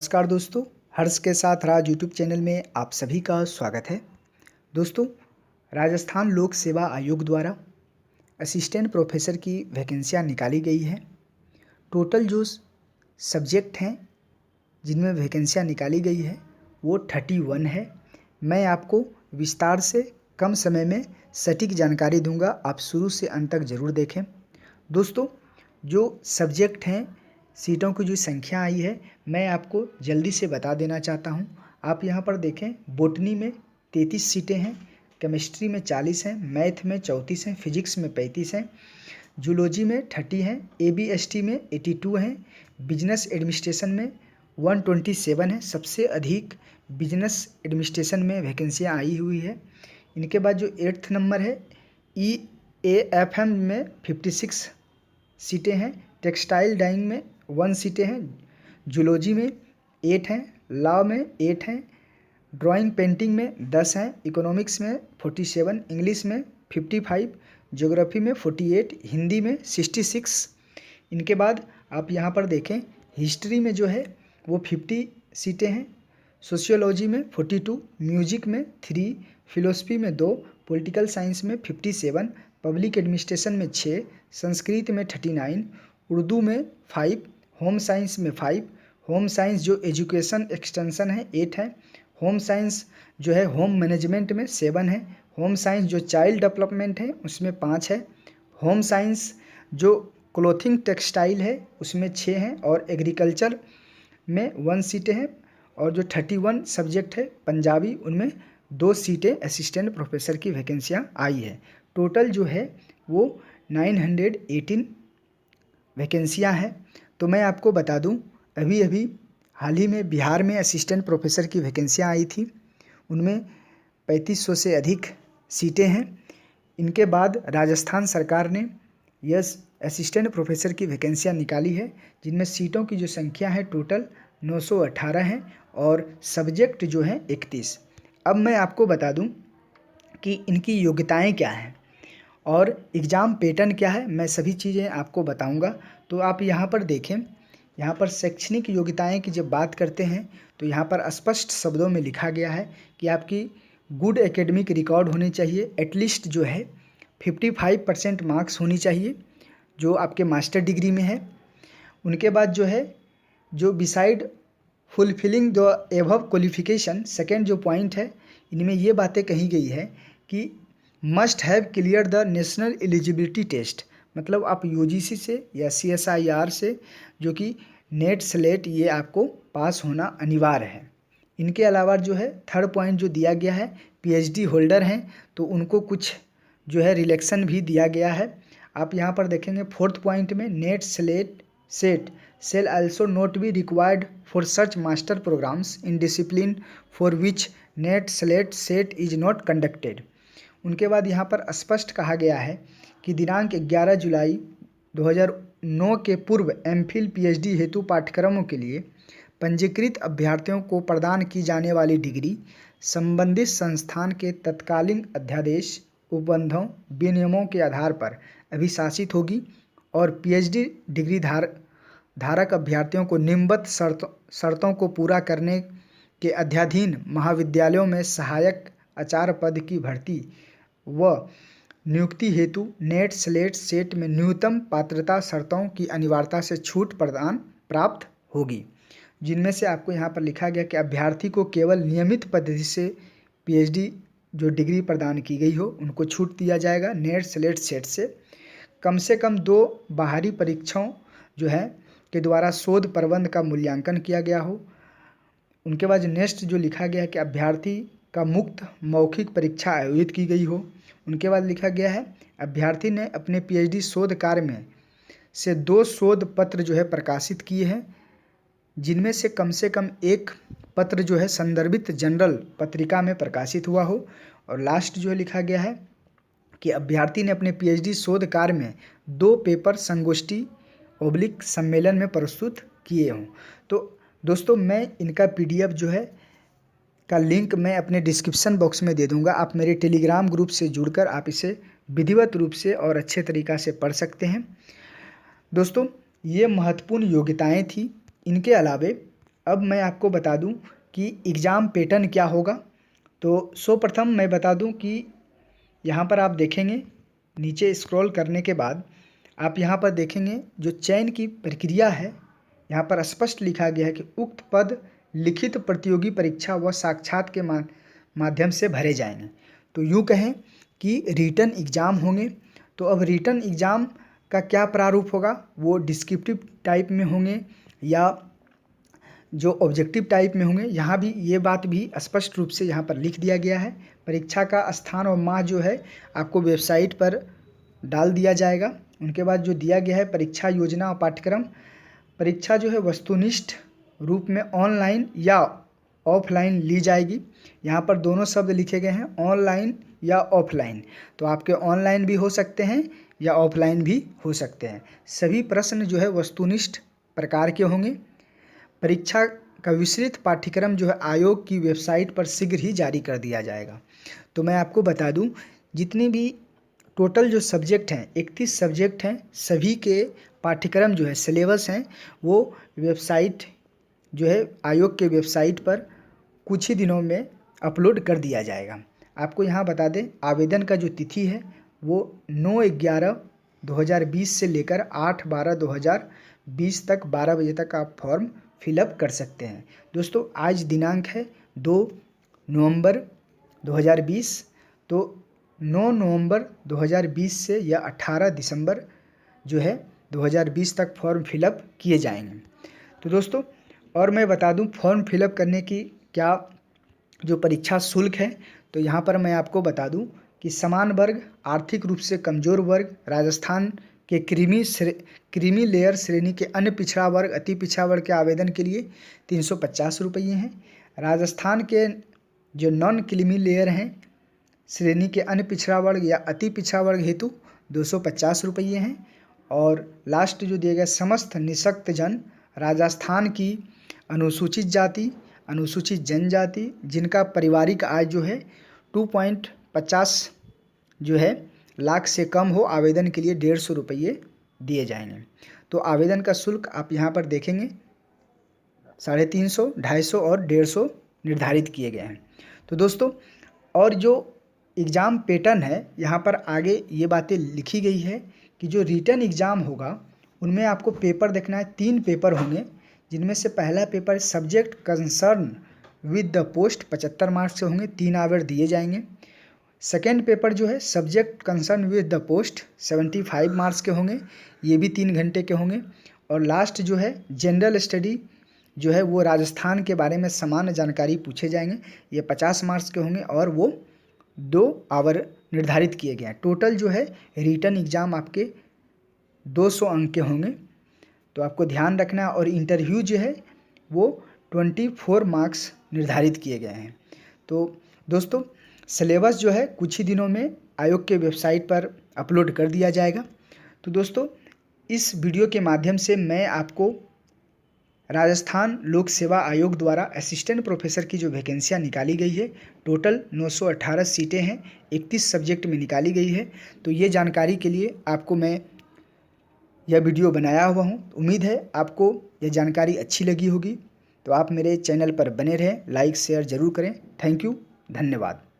नमस्कार दोस्तों, हर्ष के साथ राज यूट्यूब चैनल में आप सभी का स्वागत है। दोस्तों, राजस्थान लोक सेवा आयोग द्वारा असिस्टेंट प्रोफेसर की वैकेंसियां निकाली गई है। टोटल जो सब्जेक्ट हैं जिनमें वैकेंसियां निकाली गई है वो 31 है। मैं आपको विस्तार से कम समय में सटीक जानकारी दूंगा, आप शुरू से अंत तक ज़रूर देखें। दोस्तों, जो सब्जेक्ट हैं, सीटों की जो संख्या आई है मैं आपको जल्दी से बता देना चाहता हूं। आप यहां पर देखें, बॉटनी में 33 सीटें हैं, केमिस्ट्री में 40 हैं, मैथ में 34 हैं, फिजिक्स में 35 हैं, जूलॉजी में 30 हैं, ABST में 82 हैं, बिजनेस एडमिनिस्ट्रेशन में 127 है। सबसे अधिक बिजनेस एडमिनिस्ट्रेशन में वैकेंसियाँ आई हुई है। इनके बाद जो 8th नंबर है, EAFM में 56 सीटें हैं, टेक्सटाइल डाइंग में 1 सीटें हैं, जूलॉजी में 8 हैं, लॉ में 8 हैं, ड्राइंग पेंटिंग में 10 हैं, इकोनॉमिक्स में 47, इंग्लिश में 55, ज्योग्राफी में 48, हिंदी में 66। इनके बाद आप यहाँ पर देखें, हिस्ट्री में जो है वो 50 सीटें हैं, सोशियोलॉजी में 42, म्यूजिक में 3, फिलोसफी में 2, पॉलिटिकल साइंस में 57, पब्लिक एडमिनिस्ट्रेशन में 6, संस्कृत में 39, उर्दू में 5, होम साइंस में 5, होम साइंस जो एजुकेशन एक्सटेंशन है 8 है, होम साइंस जो है होम मैनेजमेंट में 7 है, होम साइंस जो चाइल्ड डेवलपमेंट है उसमें 5 है, होम साइंस जो क्लोथिंग टेक्सटाइल है उसमें 6 हैं, और एग्रीकल्चर में 1 सीटें हैं, और जो 31 सब्जेक्ट है पंजाबी उनमें 2 सीटें असिस्टेंट प्रोफेसर की वैकेंसियाँ आई है। टोटल जो है वो 918 वैकेंसियाँ हैं। तो मैं आपको बता दूं, अभी हाल ही में बिहार में असिस्टेंट प्रोफेसर की वैकेंसियाँ आई थी, उनमें 3500 से अधिक सीटें हैं। इनके बाद राजस्थान सरकार ने यह असिस्टेंट प्रोफेसर की वैकेंसियाँ निकाली है, जिनमें सीटों की जो संख्या है टोटल 918 है, और सब्जेक्ट जो हैं 31। अब मैं आपको बता दूं कि इनकी योग्यताएं क्या हैं और एग्ज़ाम पैटर्न क्या है, मैं सभी चीज़ें आपको बताऊंगा। तो आप यहाँ पर देखें, यहाँ पर शैक्षणिक योग्यताएं की जब बात करते हैं तो यहाँ पर स्पष्ट शब्दों में लिखा गया है कि आपकी गुड एकेडमिक रिकॉर्ड होनी चाहिए, एटलीस्ट जो है 55% मार्क्स होनी चाहिए जो आपके मास्टर डिग्री में है। उनके बाद जो है, जो beside fulfilling the above qualification, second जो पॉइंट है, इनमें ये बातें कही गई है कि must have clear the national eligibility test, मतलब आप UGC से या CSIR से जो कि नेट स्लेट, ये आपको पास होना अनिवार्य है। इनके अलावा जो है थर्ड पॉइंट जो दिया गया है, PhD होल्डर हैं तो उनको कुछ जो है रिलैक्सन भी दिया गया है। आप यहाँ पर देखेंगे 4th पॉइंट में, NET SLET set shall also not be required for such master programs in discipline for which net slate set is not conducted। उनके बाद यहाँ पर स्पष्ट कहा गया है कि दिनांक 11 जुलाई 2009 के पूर्व MPhil PhD हेतु पाठ्यक्रमों के लिए पंजीकृत अभ्यर्थियों को प्रदान की जाने वाली डिग्री संबंधित संस्थान के तत्कालीन अध्यादेश, उपबंधों, विनियमों के आधार पर अभिशासित होगी, और PhD डिग्री धारक अभ्यर्थियों को निम्नलिखित शर्तों को पूरा करने के अध्याधीन महाविद्यालयों में सहायक आचार्य पद की भर्ती व नियुक्ति हेतु नेट स्लेट सेट में न्यूनतम पात्रता शर्तों की अनिवार्यता से छूट प्रदान प्राप्त होगी, जिनमें से आपको यहाँ पर लिखा गया कि अभ्यर्थी को केवल नियमित पद्धति से PhD जो डिग्री प्रदान की गई हो उनको छूट दिया जाएगा। नेट स्लेट सेट से कम 2 बाहरी परीक्षाओं जो है के द्वारा शोध प्रबंध का मूल्यांकन किया गया हो। उनके बाद नेक्स्ट जो लिखा गया है कि अभ्यर्थी का मुक्त मौखिक परीक्षा आयोजित की गई हो। उनके बाद लिखा गया है अभ्यर्थी ने अपने PhD शोध कार्य में से 2 शोध पत्र जो है प्रकाशित किए हैं, जिनमें से कम 1 पत्र जो है संदर्भित जनरल पत्रिका में प्रकाशित हुआ हो। और लास्ट जो लिखा गया है कि अभ्यर्थी ने अपने PhD शोध कार्य में 2 पेपर संगोष्ठी सम्मेलन में प्रस्तुत किए हों। तो दोस्तों, मैं इनका PDF जो है का लिंक मैं अपने डिस्क्रिप्शन बॉक्स में दे दूंगा। आप मेरे टेलीग्राम ग्रुप से जुड़कर आप इसे विधिवत रूप से और अच्छे तरीक़ा से पढ़ सकते हैं। दोस्तों, ये महत्वपूर्ण योग्यताएं थी। इनके अलावे अब मैं आपको बता दूं कि एग्ज़ाम पैटर्न क्या होगा। तो सर्वप्रथम मैं बता दूं कि यहाँ पर आप देखेंगे, नीचे स्क्रॉल करने के बाद आप यहाँ पर देखेंगे जो चयन की प्रक्रिया है, यहाँ पर स्पष्ट लिखा गया है कि उक्त पद लिखित प्रतियोगी परीक्षा व साक्षात के माध्यम से भरे जाएंगे। तो यूँ कहें कि रिटन एग्ज़ाम होंगे। तो अब रिटन एग्ज़ाम का क्या प्रारूप होगा, वो डिस्क्रिप्टिव टाइप में होंगे या जो ऑब्जेक्टिव टाइप में होंगे, यहाँ भी ये बात भी स्पष्ट रूप से यहाँ पर लिख दिया गया है। परीक्षा का स्थान और माह जो है आपको वेबसाइट पर डाल दिया जाएगा। उनके बाद जो दिया गया है परीक्षा योजना और पाठ्यक्रम, परीक्षा जो है वस्तुनिष्ठ रूप में ऑनलाइन या ऑफलाइन ली जाएगी। यहाँ पर दोनों शब्द लिखे गए हैं, ऑनलाइन या ऑफलाइन। तो आपके ऑनलाइन भी हो सकते हैं या ऑफलाइन भी हो सकते हैं। सभी प्रश्न जो है वस्तुनिष्ठ प्रकार के होंगे। परीक्षा का विस्तृत पाठ्यक्रम जो है आयोग की वेबसाइट पर शीघ्र ही जारी कर दिया जाएगा। तो मैं आपको बता दूं, जितनी भी टोटल जो सब्जेक्ट हैं 31 सब्जेक्ट हैं, सभी के पाठ्यक्रम जो है सिलेबस हैं वो वेबसाइट जो है आयोग के वेबसाइट पर कुछ ही दिनों में अपलोड कर दिया जाएगा। आपको यहाँ बता दें, आवेदन का जो तिथि है वो 9/11/2020 से लेकर 8/12/2020 तक 12 बजे तक आप फॉर्म फिलअप कर सकते हैं। दोस्तों आज दिनांक है 2 नवंबर 2020। तो 9 नवंबर 2020 से या 18 दिसंबर जो है 2020 तक फॉर्म फिलअप किए जाएंगे। तो दोस्तों और मैं बता दूं फॉर्म फिलअप करने की क्या जो परीक्षा शुल्क है, तो यहाँ पर मैं आपको बता दूं कि समान वर्ग, आर्थिक रूप से कमज़ोर वर्ग, राजस्थान के क्रीमी लेयर श्रेणी के अन्य पिछड़ा वर्ग, अति पिछड़ा वर्ग के आवेदन के लिए 350 रुपये हैं। राजस्थान के जो नॉन क्रीमी लेयर हैं श्रेणी के अन्य पिछड़ा वर्ग या अति पिछड़ा वर्ग हेतु 250 रुपये हैं। और लास्ट जो दिया गया, समस्त निःशक्त जन राजस्थान की अनुसूचित जाति, अनुसूचित जनजाति जिनका पारिवारिक आय जो है 2.50 जो है लाख से कम हो, आवेदन के लिए 150 रुपये दिए जाएंगे। तो आवेदन का शुल्क आप यहाँ पर देखेंगे 350, 250 और 150 निर्धारित किए गए हैं। तो दोस्तों और जो एग्ज़ाम पैटर्न है यहाँ पर आगे ये बातें लिखी गई है कि जो रिटन एग्ज़ाम होगा उनमें आपको पेपर देखना है। 3 पेपर होंगे, जिनमें से पहला paper subject concern with the post 75 marks से होंगे, 3 आवर दिए जाएंगे। सेकेंड पेपर जो है subject concern with the post 75 marks के होंगे, ये भी 3 घंटे के होंगे। और लास्ट जो है जनरल स्टडी जो है वो राजस्थान के बारे में सामान्य जानकारी पूछे जाएंगे, ये 50 मार्क्स के होंगे और वो 2 आवर निर्धारित किए गए हैं। टोटल जो है रिटन एग्ज़ाम आपके 200 अंक के होंगे, तो आपको ध्यान रखना। और इंटरव्यू जो है वो 24 मार्क्स निर्धारित किए गए हैं। तो दोस्तों सिलेबस जो है कुछ ही दिनों में आयोग के वेबसाइट पर अपलोड कर दिया जाएगा। तो दोस्तों इस वीडियो के माध्यम से मैं आपको राजस्थान लोक सेवा आयोग द्वारा असिस्टेंट प्रोफेसर की जो वैकेंसियाँ निकाली गई है, टोटल 918 सीटें हैं, 31 सब्जेक्ट में निकाली गई है। तो ये जानकारी के लिए आपको मैं यह वीडियो बनाया हुआ हूँ। उम्मीद है आपको यह जानकारी अच्छी लगी होगी। तो आप मेरे चैनल पर बने रहें, लाइक शेयर ज़रूर करें। थैंक यू, धन्यवाद।